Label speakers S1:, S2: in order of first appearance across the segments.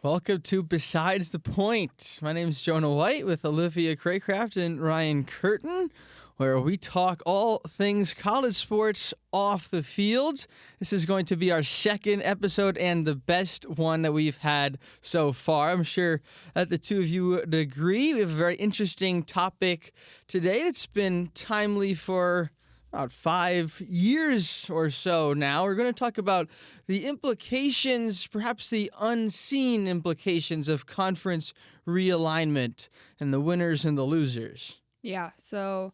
S1: Welcome to Besides the Point. My name is Jonah White with Olivia Craycraft and Ryan Curtin, where we talk all things college sports off the field. This is going to be our second episode and the best one that we've had so far. I'm sure that the two of you would agree. We have a very interesting topic today. It's been timely for about 5 years or so now. We're going to talk about the implications, perhaps the unseen implications of conference realignment and the winners and the losers.
S2: Yeah, so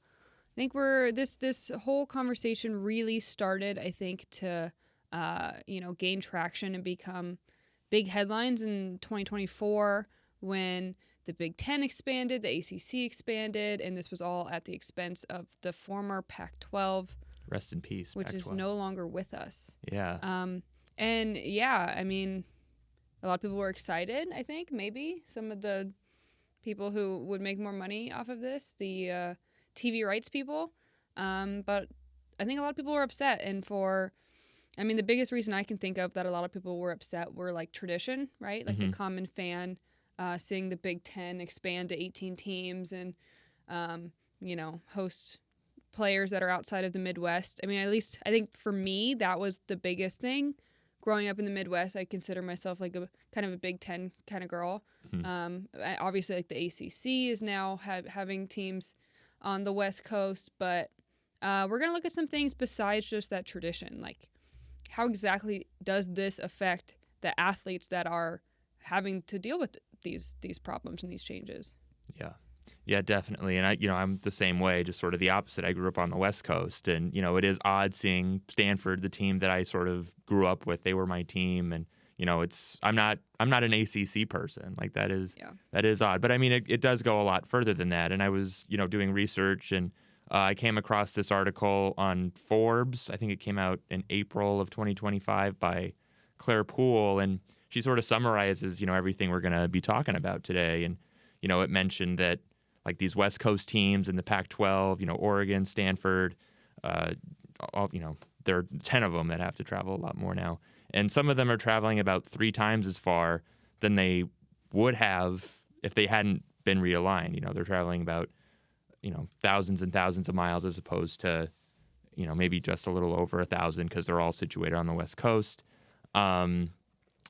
S2: I think this whole conversation really started, I think, to gain traction and become big headlines in 2024 when the Big Ten expanded, the ACC expanded, and this was all at the expense of the former Pac-12.
S3: Rest in peace,
S2: which
S3: Pac-12.
S2: is no longer with us.
S3: Yeah.
S2: I mean, a lot of people were excited, I think, maybe. Some of the people who would make more money off of this, the TV rights people. But I think a lot of people were upset. And the biggest reason I can think of that a lot of people were upset were like tradition, right? Like the common fan seeing the Big Ten expand to 18 teams and, host players that are outside of the Midwest. I mean, at least I think for me, that was the biggest thing. Growing up in the Midwest, I consider myself like a kind of a Big Ten kind of girl. Obviously, like the ACC is now having teams on the West Coast, but we're going to look at some things besides just that tradition. Like, how exactly does this affect the athletes that are having to deal with these problems and these changes?
S3: Yeah, definitely. And I'm the same way, just sort of the opposite. I grew up on the West Coast, and it is odd seeing Stanford, the team that I sort of grew up with. They were my team, and I'm not an ACC person. Like that is odd. But I mean, it does go a lot further than that. And I was doing research, and I came across this article on Forbes. I think it came out in April of 2025 by Claire Poole, and she sort of summarizes everything we're going to be talking about today. And it mentioned that like these West Coast teams in the Pac-12, Oregon, Stanford, there are 10 of them that have to travel a lot more now. And some of them are traveling about 3 times as far than they would have if they hadn't been realigned. They're traveling about, thousands and thousands of miles as opposed to, maybe just a little over 1,000 because they're all situated on the West Coast. A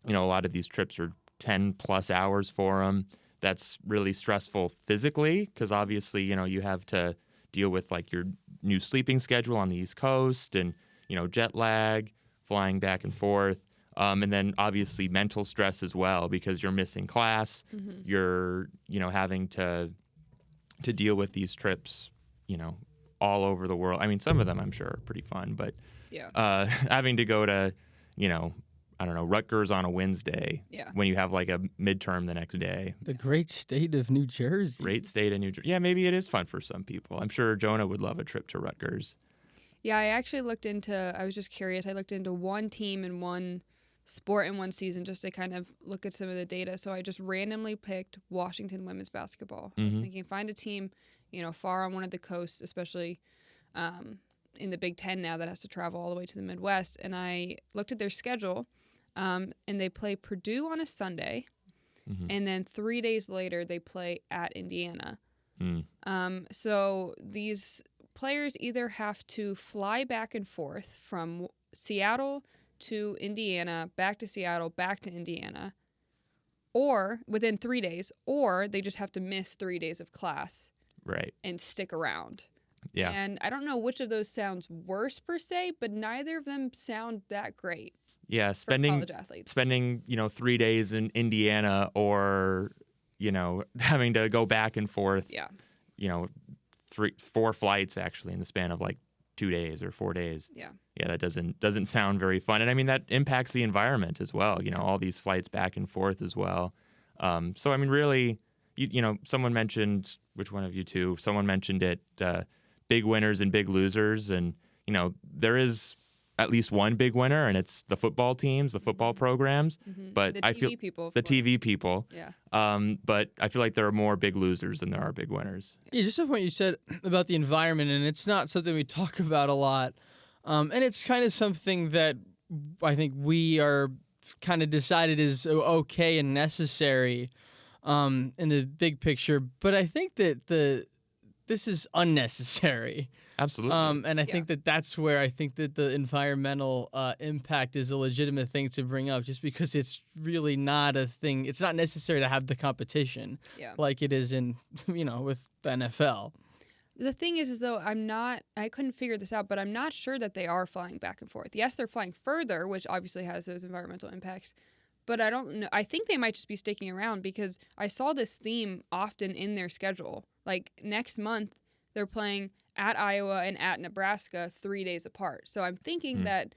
S3: lot of these trips are 10 plus hours for them. That's really stressful physically because obviously, you have to deal with like your new sleeping schedule on the East Coast and, jet lag, flying back and forth. And then obviously mental stress as well because you're missing class. You're, having to deal with these trips, all over the world. I mean, some of them I'm sure are pretty fun, but having to go to, Rutgers on a Wednesday when you have like a midterm the next day.
S1: The great state of New Jersey.
S3: Great state of New Jersey. Yeah, maybe it is fun for some people. I'm sure Jonah would love a trip to Rutgers.
S2: Yeah, I was just curious. I looked into one team and one sport in one season just to kind of look at some of the data. So I just randomly picked Washington women's basketball. I was thinking find a team, far on one of the coasts, especially in the Big Ten now that has to travel all the way to the Midwest. And I looked at their schedule. And they play Purdue on a Sunday, and then 3 days later they play at Indiana. So these players either have to fly back and forth from Seattle to Indiana, back to Seattle, back to Indiana, or within 3 days, or they just have to miss 3 days of class and stick around.
S3: Yeah.
S2: And I don't know which of those sounds worse per se, but neither of them sound that great.
S3: Yeah, spending 3 days in Indiana or, having to go back and forth, 4 flights actually in the span of like 2 days or 4 days. Yeah, that doesn't sound very fun. And I mean, that impacts the environment as well, all these flights back and forth as well. So, I mean, really, someone mentioned, which one of you two, someone mentioned it, big winners and big losers. And, there is at least one big winner, and it's the football teams, the football programs. But
S2: I feel the
S3: TV people.
S2: Yeah.
S3: But I feel like there are more big losers than there are big winners.
S1: Yeah, just a point you said about the environment, and it's not something we talk about a lot. And it's kind of something that I think we are kind of decided is okay and necessary in the big picture. But I think that this is unnecessary.
S3: Absolutely.
S1: And I think that's where I think that the environmental impact is a legitimate thing to bring up, just because it's really not a thing. It's not necessary to have the competition like it is in, with the NFL.
S2: The thing is though, I couldn't figure this out, but I'm not sure that they are flying back and forth. Yes, they're flying further, which obviously has those environmental impacts, but I don't know. I think they might just be sticking around, because I saw this theme often in their schedule. Like next month, they're playing at Iowa and at Nebraska 3 days apart. So I'm thinking that,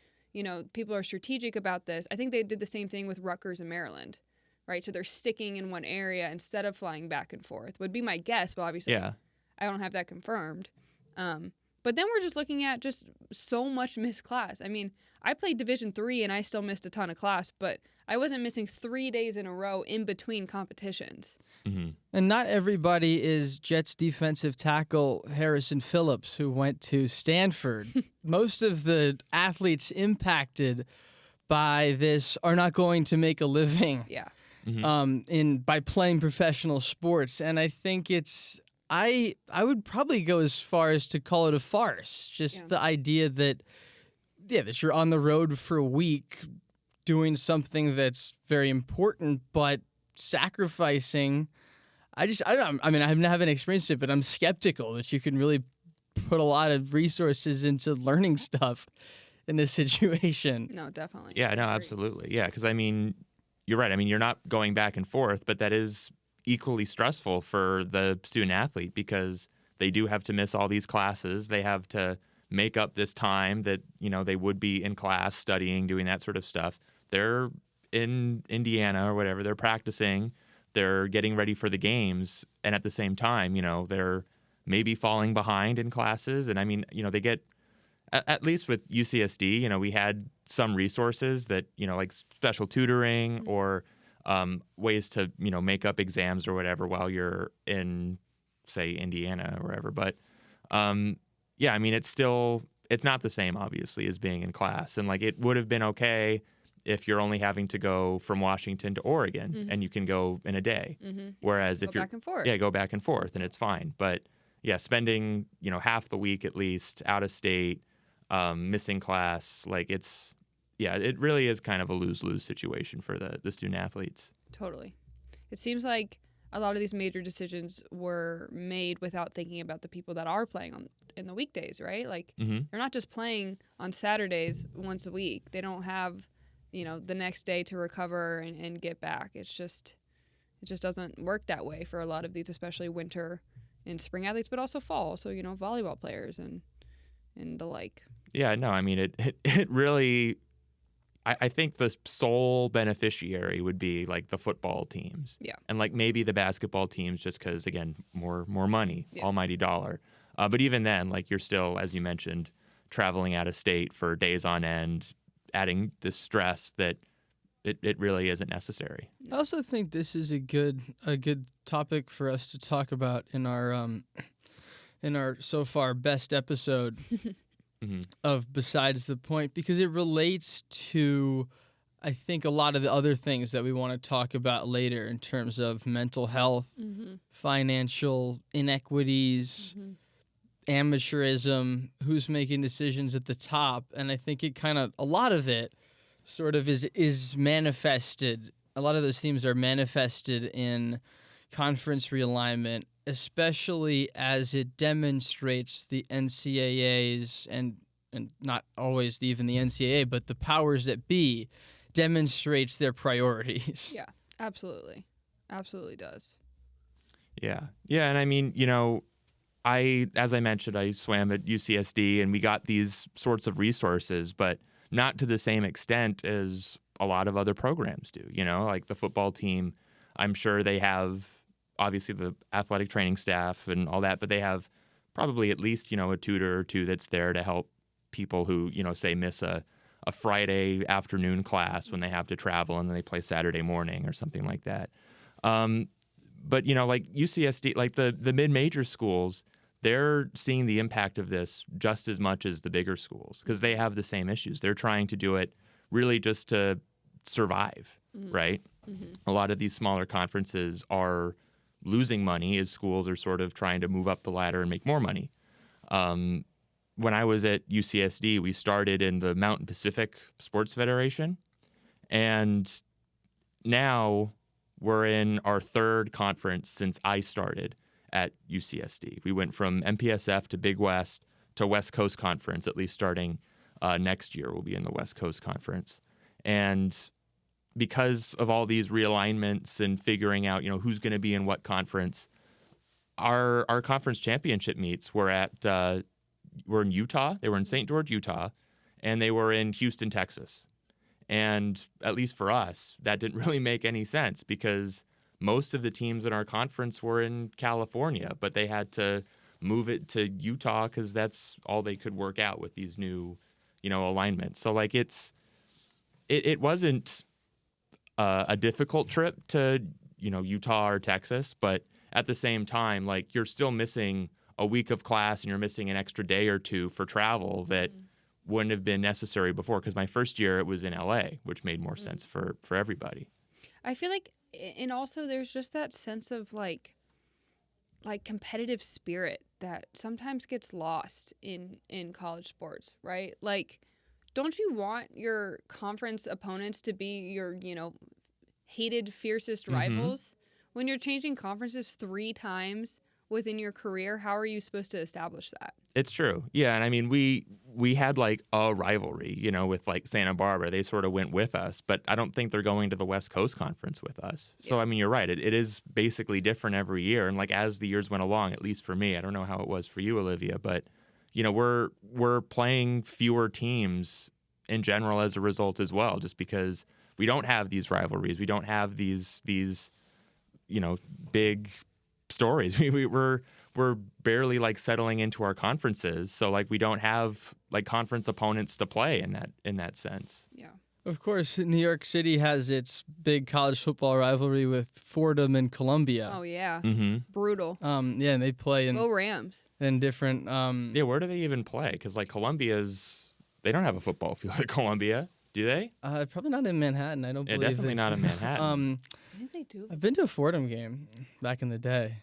S2: people are strategic about this. I think they did the same thing with Rutgers and Maryland, right? So they're sticking in one area instead of flying back and forth, would be my guess, but obviously I don't have that confirmed. But then we're just looking at just so much missed class. I mean, I played Division III and I still missed a ton of class, but I wasn't missing 3 days in a row in between competitions.
S3: Mm-hmm.
S1: And not everybody is Jets defensive tackle Harrison Phillips, who went to Stanford. Most of the athletes impacted by this are not going to make a living by playing professional sports. And I think I would probably go as far as to call it a farce. Just the idea that you're on the road for a week doing something that's very important, but sacrificing. I don't know. I mean, I haven't experienced it, but I'm skeptical that you can really put a lot of resources into learning stuff in this situation.
S2: No, definitely.
S3: Yeah, no, absolutely. Yeah, because I mean, you're right. I mean, you're not going back and forth, but that is equally stressful for the student athlete, because they do have to miss all these classes. They have to make up this time that, they would be in class studying, doing that sort of stuff. They're in Indiana or whatever. They're practicing. They're getting ready for the games. And at the same time, they're maybe falling behind in classes. And I mean, they get, at least with UCSD, we had some resources that, like special tutoring or ways to, make up exams or whatever while you're in, say, Indiana or wherever. But, I mean, it's not the same, obviously, as being in class. And, like, it would have been okay if you're only having to go from Washington to Oregon and you can go in a day. Whereas if you're
S2: back and forth.
S3: Yeah, go back and forth and it's fine. But, spending, half the week at least out of state, missing class, like it really is kind of a lose-lose situation for the student athletes.
S2: Totally. It seems like a lot of these major decisions were made without thinking about the people that are playing in the weekdays, right? Like they're not just playing on Saturdays once a week. They don't have, the next day to recover and get back. It just doesn't work that way for a lot of these, especially winter and spring athletes, but also fall. So, volleyball players and the like. Yeah,
S3: no, I mean, it really, I think the sole beneficiary would be like the football teams.
S2: Yeah.
S3: And like maybe the basketball teams, just because, again, more money, almighty dollar. But even then, like you're still, as you mentioned, traveling out of state for days on end, adding this stress that it really isn't necessary.
S1: I also think this is a good topic for us to talk about in our so far best episode of Besides the Point, because it relates to, I think, a lot of the other things that we want to talk about later in terms of mental health, financial inequities, amateurism, who's making decisions at the top. And I think a lot of it sort of is manifested. A lot of those themes are manifested in conference realignment, especially as it demonstrates the NCAA's and not always even the NCAA, but the powers that be demonstrates their priorities.
S2: Yeah, absolutely. Absolutely does.
S3: Yeah. Yeah, and I mean, as I mentioned, I swam at UCSD and we got these sorts of resources, but not to the same extent as a lot of other programs do. Like the football team, I'm sure they have obviously the athletic training staff and all that, but they have probably at least, a tutor or two that's there to help people who, say miss a Friday afternoon class when they have to travel and then they play Saturday morning or something like that. But, like UCSD, like the mid-major schools, they're seeing the impact of this just as much as the bigger schools because they have the same issues. They're trying to do it really just to survive, right? A lot of these smaller conferences are losing money as schools are sort of trying to move up the ladder and make more money. When I was at UCSD, we started in the Mountain Pacific Sports Federation, and now we're in our third conference since I started at UCSD. We went from MPSF to Big West to West Coast Conference, at least starting next year we'll be in the West Coast Conference. And because of all these realignments and figuring out, who's going to be in what conference, our conference championship meets were in Utah. They were in St. George, Utah, and they were in Houston, Texas. And at least for us, that didn't really make any sense because most of the teams in our conference were in California, but they had to move it to Utah because that's all they could work out with these new, alignments. So like it wasn't a difficult trip to, Utah or Texas, but at the same time, like you're still missing a week of class and you're missing an extra day or two for travel that wouldn't have been necessary before. Because my first year it was in LA, which made more sense for everybody.
S2: I feel like, and also there's just that sense of like competitive spirit that sometimes gets lost in college sports, right? Like, don't you want your conference opponents to be your, hated, fiercest rivals? When you're changing conferences 3 times within your career, how are you supposed to establish that?
S3: It's true. Yeah. And I mean, we had like a rivalry, with like Santa Barbara. They sort of went with us, but I don't think they're going to the West Coast Conference with us. So, I mean, you're right. It is basically different every year. And like as the years went along, at least for me, I don't know how it was for you, Olivia, but, we're playing fewer teams in general as a result as well, just because we don't have these rivalries. We don't have these big stories. We're barely like settling into our conferences, so like we don't have like conference opponents to play in that sense.
S2: Yeah.
S1: Of course, New York City has its big college football rivalry with Fordham and Columbia.
S2: Oh yeah. Brutal.
S1: And they play
S2: Go Rams.
S1: in different.
S3: Yeah, where do they even play? Because like they don't have a football field at Columbia, do they?
S1: Probably not in Manhattan. I don't believe.
S3: Definitely not in Manhattan.
S2: I think they do.
S1: I've been to a Fordham game back in the day.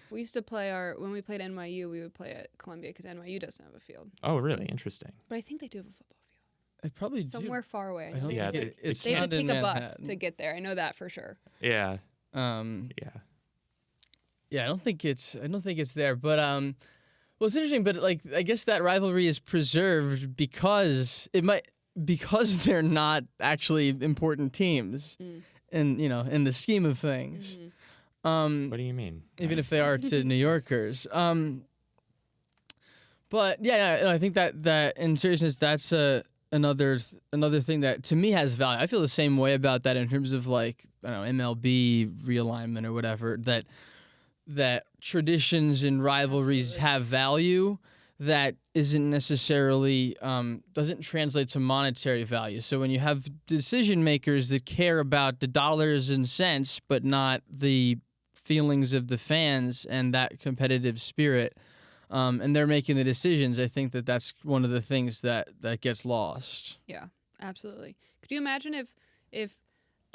S2: We used to play when we played NYU, we would play at Columbia because NYU doesn't have a field.
S3: Oh, really? Interesting.
S2: But I think they do have a football field.
S1: They probably do.
S2: Somewhere far away.
S1: I don't
S3: Yeah,
S1: think it's
S2: they have
S1: not
S2: to
S1: in
S2: take a bus
S1: Manhattan.
S2: to get there. I know that for sure.
S3: Yeah.
S1: Yeah.
S3: Yeah.
S1: I don't think it's there. But well, it's interesting. But like, I guess that rivalry is preserved because they're not actually important teams, in the scheme of things.
S3: What do you mean?
S1: Even if they are to New Yorkers. But yeah, I think that in seriousness, that's another thing that to me has value. I feel the same way about that in terms of like, I don't know, MLB realignment or whatever, that traditions and rivalries have value that isn't necessarily doesn't translate to monetary value. So when you have decision makers that care about the dollars and cents but not the feelings of the fans and that competitive spirit, and they're making the decisions, I think that's one of the things that gets lost.
S2: Yeah, absolutely. Could you imagine if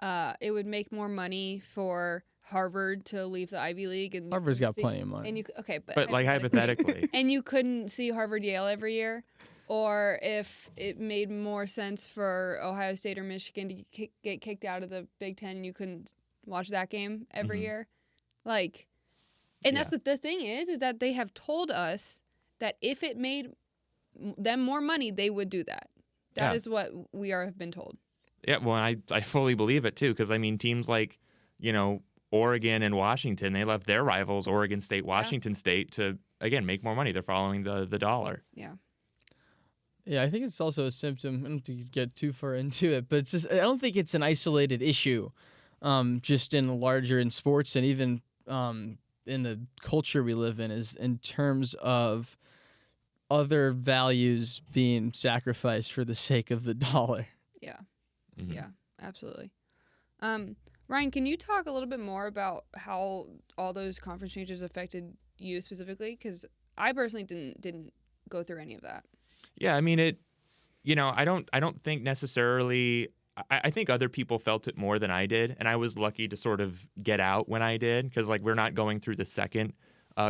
S2: it would make more money for Harvard to leave the Ivy League? And
S1: Harvard's got plenty of money.
S2: And
S3: but like hypothetically.
S2: And you couldn't see Harvard Yale every year? Or if it made more sense for Ohio State or Michigan to get kicked out of the Big Ten and you couldn't watch that game every year? Like, and that's the thing is that they have told us that if it made them more money, they would do that. That is what we have been told.
S3: Yeah, well, I fully believe it too, because I mean, teams like, Oregon and Washington, they left their rivals, Oregon State, Washington State, to again make more money. They're following the dollar.
S2: Yeah.
S1: Yeah, I think it's also a symptom. I don't think you get too far into it, but it's just I don't think it's an isolated issue, just in sports and even in the culture we live in, is in terms of other values being sacrificed for the sake of the dollar.
S2: Yeah. Yeah, absolutely. Ryan, can you talk a little bit more about how all those conference changes affected you specifically? Because I personally didn't go through any of that.
S3: Yeah, I mean I don't think necessarily I think other people felt it more than I did, and I was lucky to sort of get out when I did because like we're not going through the second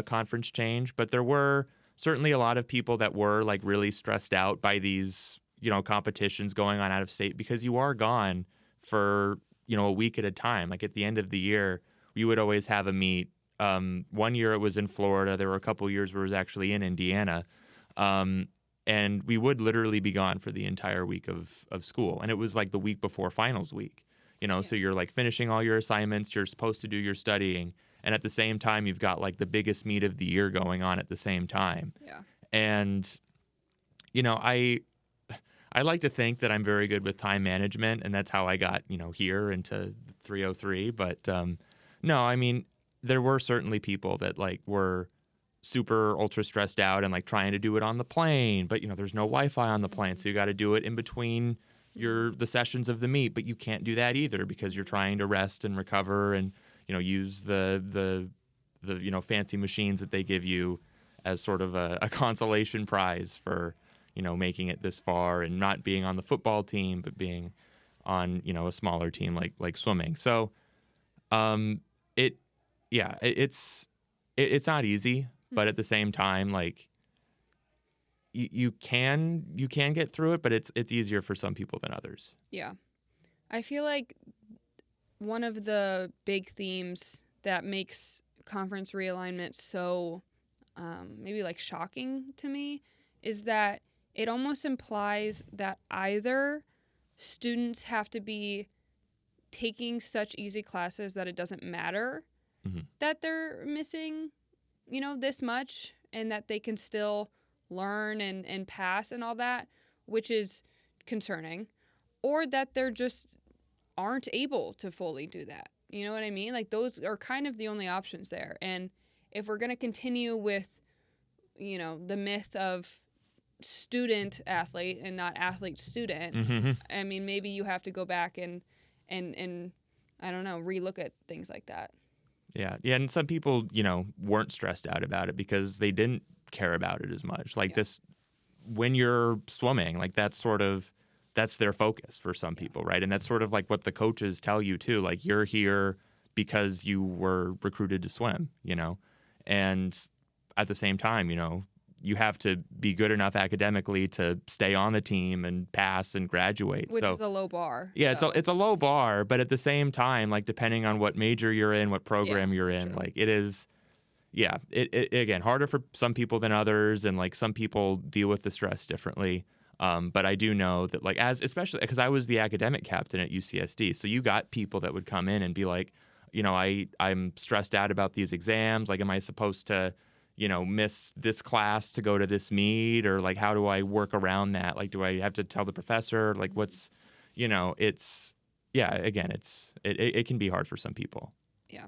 S3: conference change, but there were certainly a lot of people that were like really stressed out by these competitions going on out of state because you are gone for a week at a time. Like at the end of the year, we would always have a meet. One year it was in Florida. There were a couple years where it was actually in Indiana. And we would literally be gone for the entire week of school. And it was like the week before finals week, so you're like finishing all your assignments. You're supposed to do your studying. And at the same time, you've got like the biggest meet of the year going on at the same time.
S2: Yeah.
S3: And, I like to think that I'm very good with time management, and that's how I got, here into 303. But no, I mean, there were certainly people that like were super ultra stressed out and like trying to do it on the plane, but there's no Wi-Fi on the plane, so you got to do it in between the sessions of the meet, but you can't do that either because you're trying to rest and recover and use the fancy machines that they give you as sort of a consolation prize for making it this far and not being on the football team but being on a smaller team like swimming. So it's not easy. But at the same time, like you can get through it, but it's easier for some people than others.
S2: Yeah. I feel like one of the big themes that makes conference realignment so maybe like shocking to me is that it almost implies that either students have to be taking such easy classes that it doesn't matter that they're missing this much and that they can still learn and pass and all that, which is concerning, or that they're just aren't able to fully do that. You know what I mean? Like those are kind of the only options there. And if we're going to continue with, the myth of student athlete and not athlete student, I mean, maybe you have to go back and I don't know, relook at things like that.
S3: Yeah, and some people, weren't stressed out about it because they didn't care about it as much. Like this, when you're swimming, like that's their focus for some people, right? And that's sort of like what the coaches tell you too. Like you're here because you were recruited to swim, and at the same time, you have to be good enough academically to stay on the team and pass and graduate.
S2: Which is a low bar.
S3: Yeah, it's a low bar, but at the same time, like depending on what major you're in, what program you're in, like it is, it again, harder for some people than others, and like some people deal with the stress differently. But I do know that like especially because I was the academic captain at UCSD, so you got people that would come in and be like, I'm stressed out about these exams. Like, am I supposed to miss this class to go to this meet, or like, how do I work around that? Like, do I have to tell the professor? Like, what's, again, it can be hard for some people.
S2: Yeah.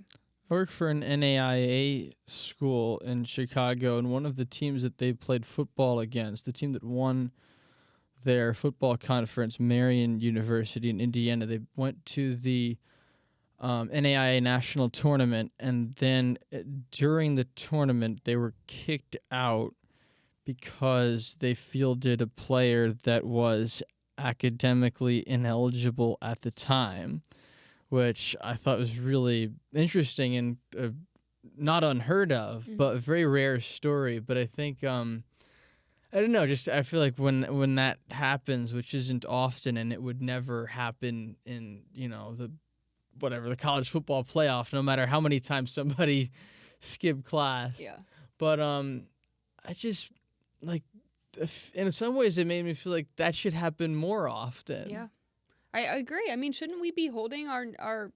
S1: I work for an NAIA school in Chicago, and one of the teams that they played football against, the team that won their football conference, Marion University in Indiana, they went to the NAIA national tournament, and then during the tournament they were kicked out because they fielded a player that was academically ineligible at the time, which I thought was really interesting and not unheard of, but a very rare story. But I think I don't know, just I feel like when that happens, which isn't often, and it would never happen in the college football playoff, no matter how many times somebody skipped class.
S2: Yeah.
S1: But I just, like, in some ways it made me feel like that should happen more often.
S2: Yeah. I agree. I mean, shouldn't we be holding our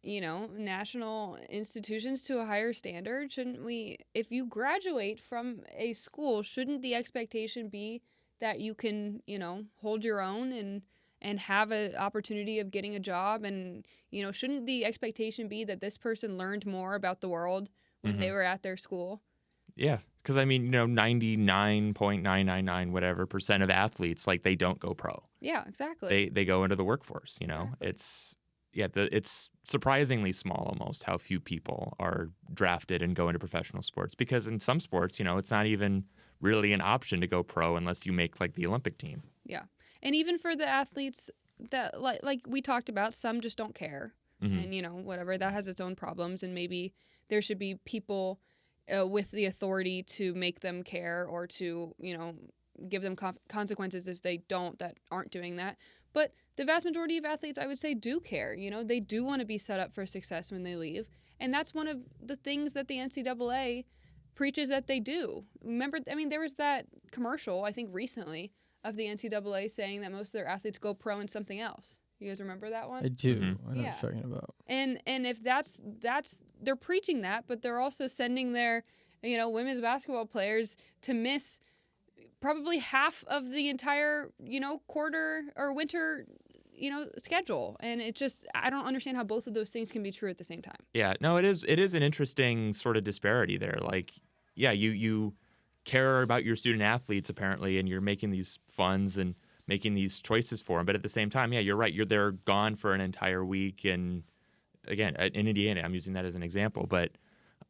S2: national institutions to a higher standard? Shouldn't we, if you graduate from a school, shouldn't the expectation be that you can, hold your own and have an opportunity of getting a job? And, shouldn't the expectation be that this person learned more about the world when they were at their school? Yeah.
S3: Because, 99.999 whatever % of athletes, like, they don't go pro.
S2: Yeah, exactly.
S3: They go into the workforce,
S2: Exactly.
S3: It's surprisingly small almost how few people are drafted and go into professional sports. Because in some sports, it's not even really an option to go pro unless you make, like, the Olympic team.
S2: Yeah. And even for the athletes that like we talked about, some just don't care.
S3: Mhm.
S2: And, you know, whatever, that has its own problems. And maybe there should be people with the authority to make them care or to, you know, give them consequences if they don't, that aren't doing that. But the vast majority of athletes, I would say, do care. You know, they do want to be set up for success when they leave. And that's one of the things that the NCAA preaches that they do. Remember, I mean, there was that commercial, I think recently, of the NCAA saying that most of their athletes go pro in something else. You guys remember that one?
S1: I do.
S3: Mhm.
S1: I know
S2: Yeah.
S1: what you're talking about.
S2: And if that's they're preaching that, but they're also sending their, you know, women's basketball players to miss probably half of the entire, you know, quarter or winter, you know, schedule. And it just, I don't understand how both of those things can be true at the same time.
S3: Yeah, no, it is an interesting sort of disparity there. Like, yeah, you care about your student athletes apparently, and you're making these funds and making these choices for them. But at the same time, yeah, you're right. They're gone for an entire week, and again, in Indiana, I'm using that as an example. But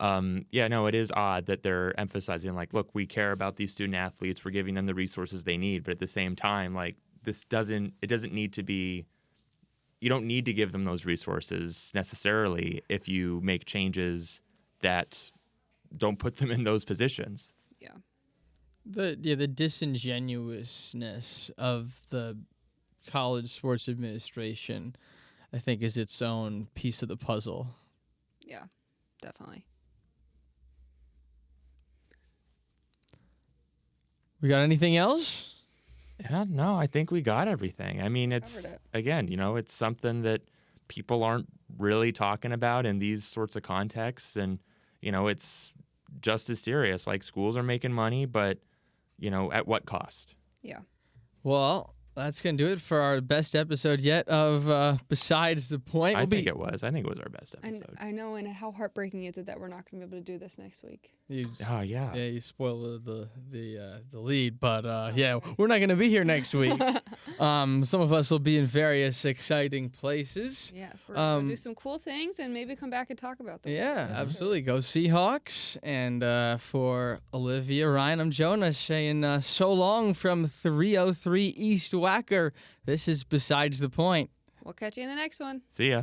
S3: yeah, no, it is odd that they're emphasizing like, look, we care about these student athletes. We're giving them the resources they need. But at the same time, like, it doesn't need to be. You don't need to give them those resources necessarily if you make changes that don't put them in those positions.
S2: Yeah.
S1: The disingenuousness of the college sports administration, I think, is its own piece of the puzzle.
S2: Yeah, definitely.
S1: We got anything else?
S3: Yeah, no, I think we got everything. I mean,
S2: Covered it.
S3: again, you know, it's something that people aren't really talking about in these sorts of contexts. And, you know, it's just as serious. Like, schools are making money, but, you know, at what cost?
S2: Yeah.
S1: Well, that's going to do it for our best episode yet of Besides the Point.
S3: I think it was our best
S2: And
S3: episode.
S2: I know, and how heartbreaking is it that we're not going to be able to do this next week?
S3: Oh, yeah.
S1: Yeah, you spoiled the lead, but yeah, we're not going to be here next week. Some of us will be in various exciting places.
S2: Yes, we're going to do some cool things and maybe come back and talk about them.
S1: Yeah, absolutely. Go Seahawks. And for Olivia, Ryan, I'm Jonah saying so long from 303 East Wacker. This is Besides the Point.
S2: We'll catch you in the next one.
S3: See ya.